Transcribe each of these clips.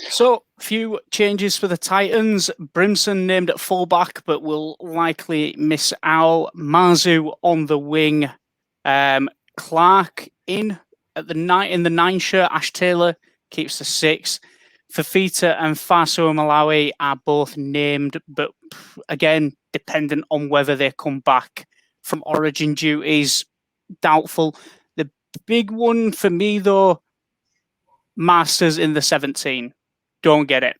So, few changes for the Titans. Brimson named at fullback, but will likely miss out. Marzu on the wing. Clark in the 9 shirt. Ash Taylor keeps the 6. Fafita and Faso Malawi are both named, but again, dependent on whether they come back from origin duties, doubtful. The big one for me, though, Masters in the 17. Don't get it.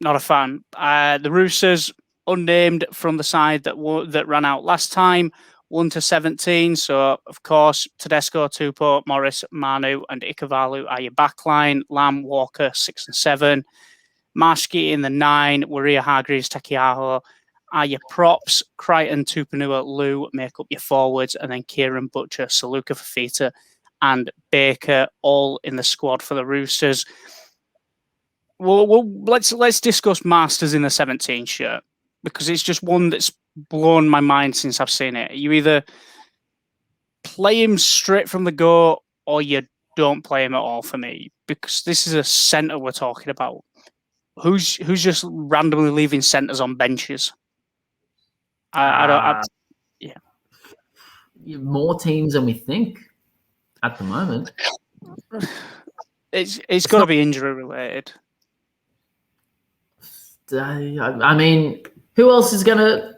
Not a fan. The Roosters, unnamed from the side that ran out last time, 1 to 17. So, of course, Tedesco, Tupou, Morris, Manu, and Ikavalu are your backline. Lamb, Walker, 6 and 7. Marshke in the 9. Waria Hargreaves, Takiaho are your props. Crichton, Tupanua, Lou make up your forwards. And then Kieran Butcher, Saluka Fafita, and Baker all in the squad for the Roosters. Well, let's discuss Masters in the 17 shirt, because it's just one that's blown my mind since I've seen it. You either play him straight from the go or you don't play him at all for me, because this is a centre we're talking about. Who's just randomly leaving centres on benches? Yeah. More teams than we think at the moment. It's got to be injury related. I mean, who else is going to...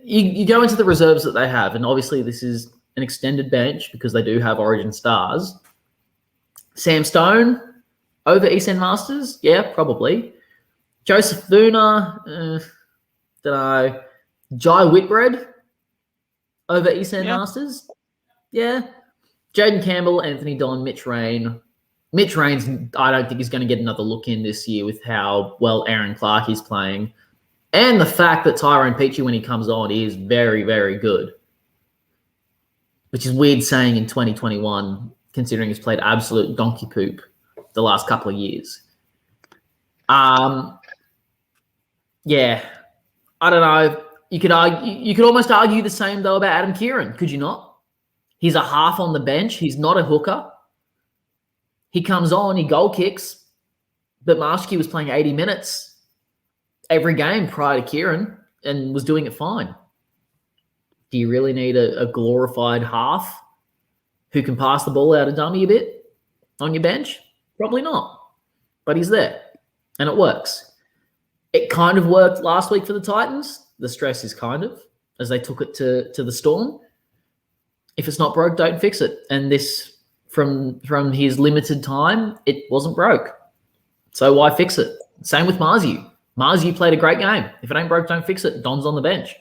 You go into the reserves that they have, and obviously this is an extended bench because they do have Origin stars. Sam Stone over East End Masters? Yeah, probably. Joseph Vuna, don't know. Jai Whitbread over East End Masters? Yeah. Jaden Campbell, Anthony Don, Mitch Rain. Mitch Rain's, I don't think he's going to get another look in this year with how well Aaron Clark is playing. And the fact that Tyrone Peachy, when he comes on, is very, very good. Which is weird saying in 2021, considering he's played absolute donkey poop the last couple of years. Yeah, I don't know. You could almost argue the same, though, about Adam Kieran, could you not? He's a half on the bench. He's not a hooker. He comes on, he goal kicks, but Marshke was playing 80 minutes every game prior to Kieran and was doing it fine. Do you really need a glorified half who can pass the ball out of dummy a bit on your bench? Probably not, but he's there and it works. It kind of worked last week for the Titans. The stress is kind of, as they took it to the Storm. If it's not broke, don't fix it. And this, from his limited time, it wasn't broke. So why fix it? Same with Marzu. Marzu played a great game. If it ain't broke, don't fix it. Don's on the bench.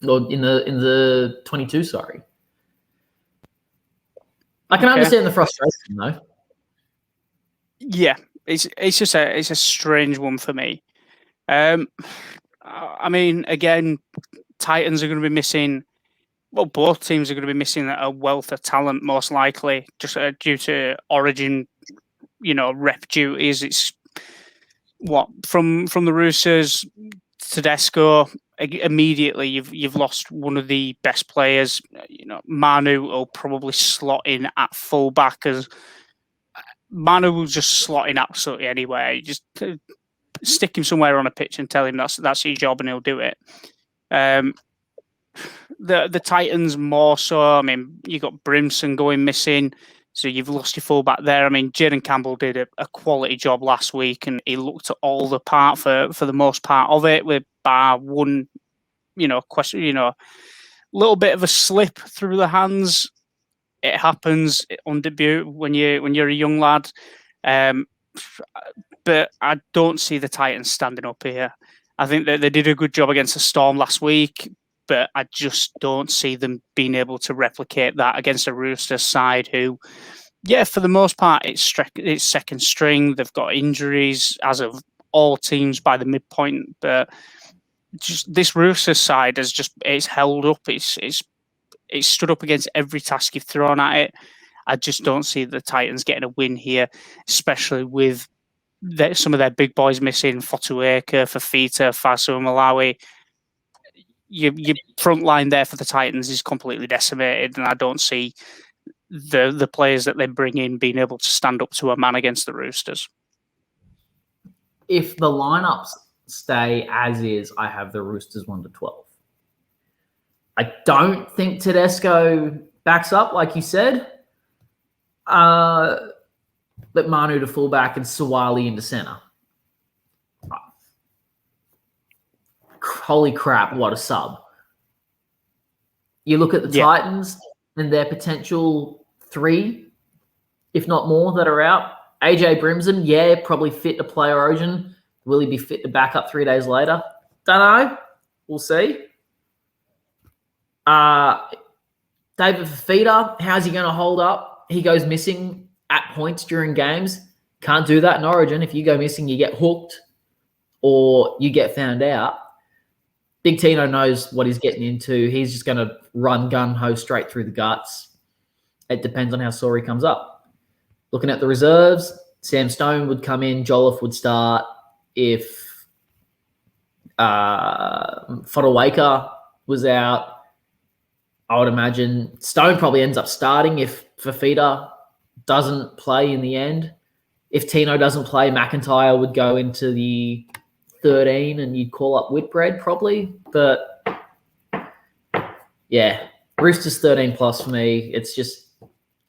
Or in the 22, sorry. I can understand the frustration, though. Yeah, it's just a strange one for me. I mean, again, Titans are going to be missing. Well, both teams are going to be missing a wealth of talent, most likely, just due to Origin, rep duties. It's from the Roosters, Tedesco. Immediately, you've lost one of the best players. Manu will probably slot in at fullback, as Manu will just slot in absolutely anywhere. You just stick him somewhere on a pitch and tell him that's your job, and he'll do it. The Titans more so. I mean, you got Brimson going missing, so you've lost your fullback there. I mean, Jaden Campbell did a quality job last week, and he looked at all the part for the most part of it, with bar one, question, little bit of a slip through the hands. It happens on debut when you're a young lad, but I don't see the Titans standing up here. I think that they did a good job against the Storm last week, but I just don't see them being able to replicate that against a Roosters side who, for the most part, it's second string. They've got injuries, as of all teams by the midpoint, but just this Roosters side it's held up. It's stood up against every task you've thrown at it. I just don't see the Titans getting a win here, especially with some of their big boys missing: Fotueka, Fafita, Faso Malawi. Your front line there for the Titans is completely decimated, and I don't see the players that they bring in being able to stand up to a man against the Roosters. if the lineups stay as is, I have the Roosters 1-12. I don't think Tedesco backs up, like you said. But Manu to fullback and Sawali into centre. Holy crap, what a sub. You look at the Titans and their potential 3, if not more, that are out. AJ Brimson, probably fit to play Origin. Will he be fit to back up 3 days later? Don't know. We'll see. David Fafita, how's he going to hold up? He goes missing at points during games. Can't do that in Origin. If you go missing, you get hooked or you get found out. Big Tino knows what he's getting into. He's just going to run gun-ho straight through the guts. It depends on how sore he comes up. Looking at the reserves, Sam Stone would come in. Jolliffe would start. If Fodawaker was out, I would imagine Stone probably ends up starting if Fafita doesn't play in the end. If Tino doesn't play, McIntyre would go into the 13 and you'd call up Whitbread probably. But yeah, Roosters 13 plus for me. It's just,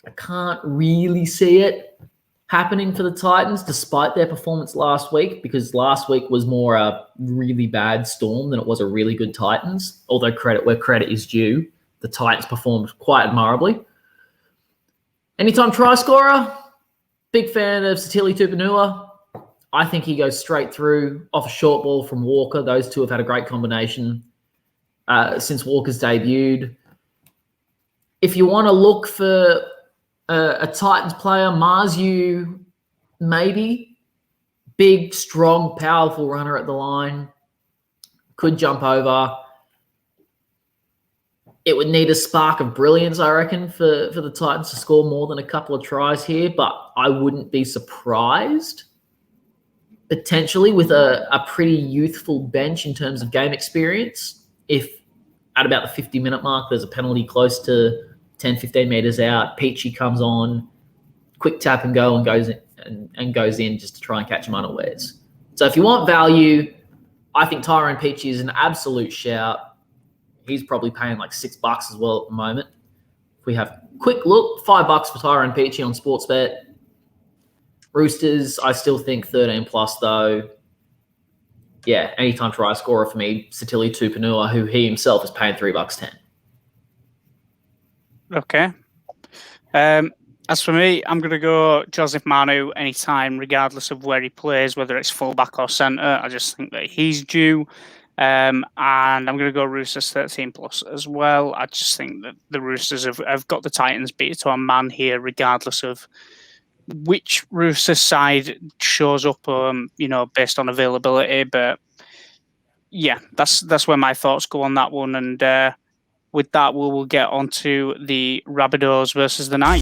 I can't really see it happening for the Titans despite their performance last week, because last week was more a really bad Storm than it was a really good Titans. Although credit where credit is due, the Titans performed quite admirably. Anytime try scorer, big fan of Satili Tupanua. I think he goes straight through off a short ball from Walker. Those two have had a great combination since Walker's debuted. If you want to look for a Titans player, Marzu, maybe. Big, strong, powerful runner at the line. Could jump over. It would need a spark of brilliance, I reckon, for the Titans to score more than a couple of tries here, but I wouldn't be surprised, potentially, with a pretty youthful bench in terms of game experience. If at about the 50-minute mark, there's a penalty close to 10, 15 meters out, Peachy comes on, quick tap and go, and goes in just to try and catch him unawares. So if you want value, I think Tyrone Peachy is an absolute shout. He's probably paying like $6 as well at the moment. If we have quick look, $5 for Tyrone Peachy on Sportsbet. Roosters, I still think 13 plus though. Yeah, anytime try scorer for me, Satili Tupanua, who he himself is paying $3.10. Okay. As for me, I'm going to go Joseph Manu anytime, regardless of where he plays, whether it's fullback or centre. I just think that he's due. And I'm going to go Roosters 13 plus as well. I just think that the Roosters have got the Titans beat to a man here, regardless of which Roosters side shows up, based on availability. But yeah, that's where my thoughts go on that one. And with that, we will get on to the Rabbitohs versus the Knights.